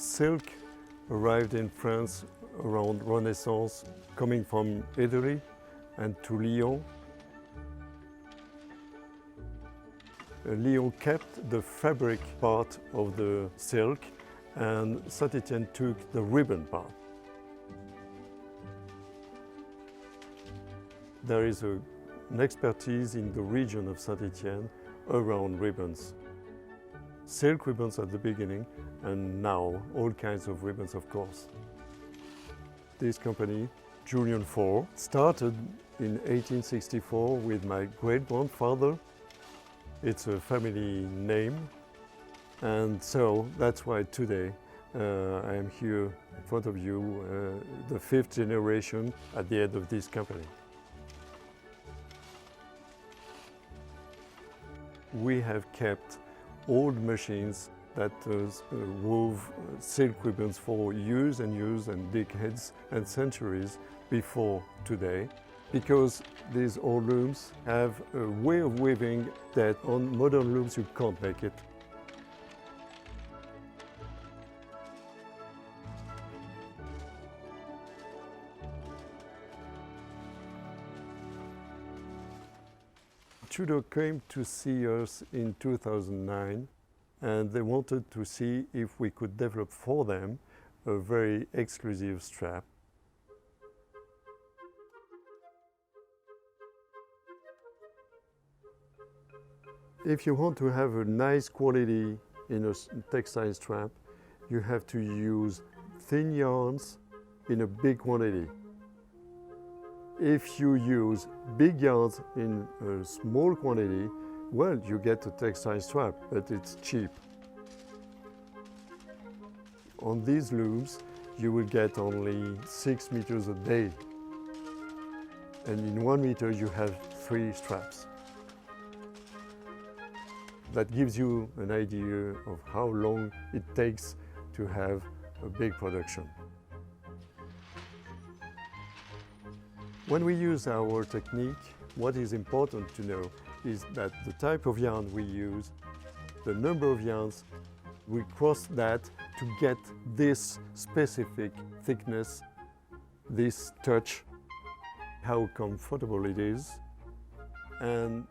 Silk arrived in France around Renaissance, coming from Italy and to Lyon. Lyon kept the fabric part of the silk and Saint-Étienne took the ribbon part. There is an expertise in the region of Saint-Étienne around ribbons. Silk ribbons at the beginning, and now all kinds of ribbons, of course. This company, Julian IV, started in 1864 with my great-grandfather. It's a family name, and so that's why today I am here in front of you, the 5th generation at the head of this company. We have kept old machines that wove silk ribbons for years and years and decades and centuries before today, because these old looms have a way of weaving that on modern looms you can't make it. Tudor came to see us in 2009, and they wanted to see if we could develop for them a very exclusive strap. If you want to have a nice quality in a textile strap, you have to use thin yarns in a big quantity. If you use big yarns in a small quantity, well, you get a textile strap, but it's cheap. On these looms, you will get only 6 meters a day. And in 1 meter, you have 3 straps. That gives you an idea of how long it takes to have a big production. When we use our technique, what is important to know is that the type of yarn we use, the number of yarns, we cross that to get this specific thickness, this touch, how comfortable it is, and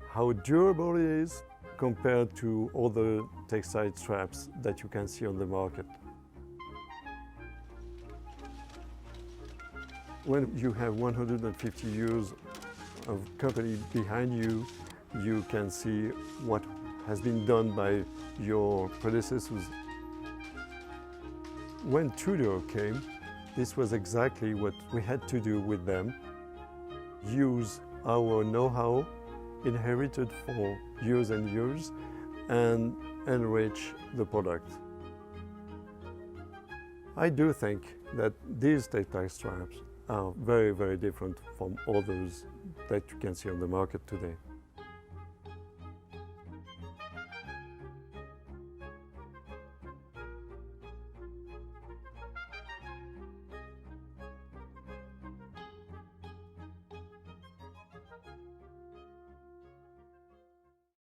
how durable it is compared to other textile straps that you can see on the market. When you have 150 years of company behind you, you can see what has been done by your predecessors. When Tudor came, this was exactly what we had to do with them. Use our know-how inherited for years and years and enrich the product. I do think that these textile straps are very, very different from others that you can see on the market today.